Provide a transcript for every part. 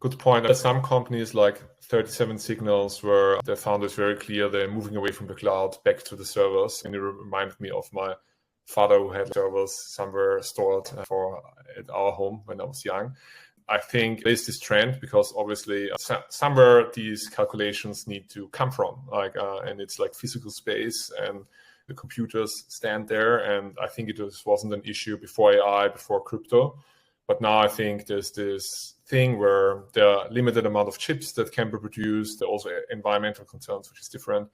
Good point. Some companies like 37 Signals, where the founder is very clear they're moving away from the cloud back to the servers. And it reminded me of my father who had servers somewhere stored at our home when I was young. I think there's this trend because obviously somewhere these calculations need to come from, and it's like physical space and the computers stand there. And I think it wasn't an issue before AI, before crypto. But now I think there's this thing where there are limited amount of chips that can be produced. There are also environmental concerns, which is different.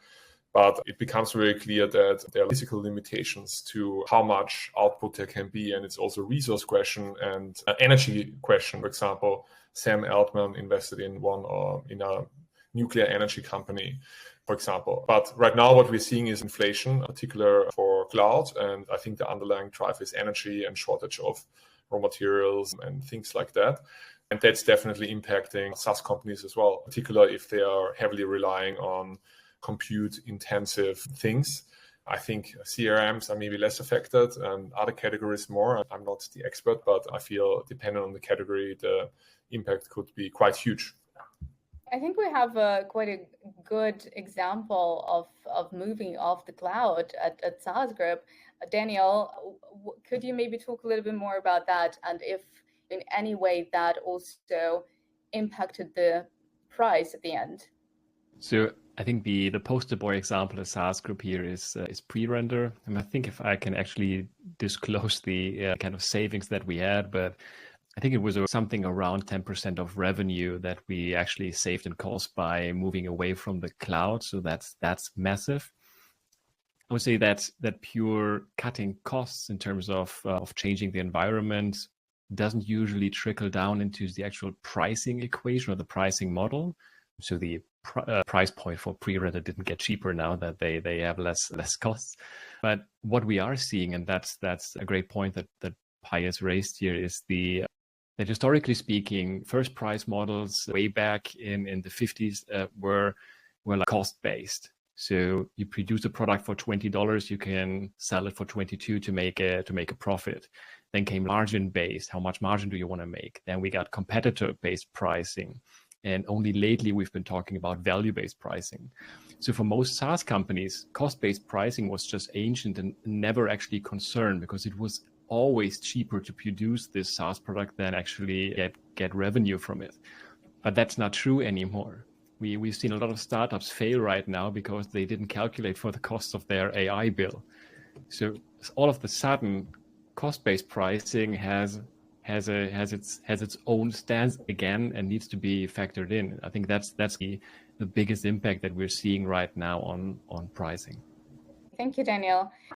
But it becomes very clear that there are physical limitations to how much output there can be. And it's also a resource question and an energy question. For example, Sam Altman invested in a nuclear energy company, for example. But right now what we're seeing is inflation, particularly for cloud. And I think the underlying drive is energy and shortage of raw materials and things like that. And that's definitely impacting SaaS companies as well, particularly if they are heavily relying on compute intensive things. I think CRMs are maybe less affected and other categories more. I'm not the expert, but I feel depending on the category, the impact could be quite huge. I think we have quite a good example of moving off the cloud at SaaS Group. Daniel, could you maybe talk a little bit more about that, and if in any way that also impacted the price at the end? So I think the poster boy example of SaaS Group here is pre-render. And I think if I can actually disclose the kind of savings that we had, but I think it was something around 10% of revenue that we actually saved in cost by moving away from the cloud. So that's massive. I would say that pure cutting costs in terms of changing the environment doesn't usually trickle down into the actual pricing equation or the pricing model. So the price point for pre-render didn't get cheaper now that they have less costs. But what we are seeing, and that's a great point that Pi has raised here, is that historically speaking, first price models way back in the 50s were like cost-based. So you produce a product for $20, you can sell it for $22 to make a profit. Then came margin-based. How much margin do you want to make? Then we got competitor-based pricing. And only lately we've been talking about value-based pricing. So for most SaaS companies, cost-based pricing was just ancient and never actually concerned, because it was always cheaper to produce this SaaS product than actually get revenue from it. But that's not true anymore. We've seen a lot of startups fail right now because they didn't calculate for the cost of their AI bill. So all of a sudden, cost-based pricing has its own stance again and needs to be factored in. I think that's the biggest impact that we're seeing right now on pricing. Thank you, Daniel.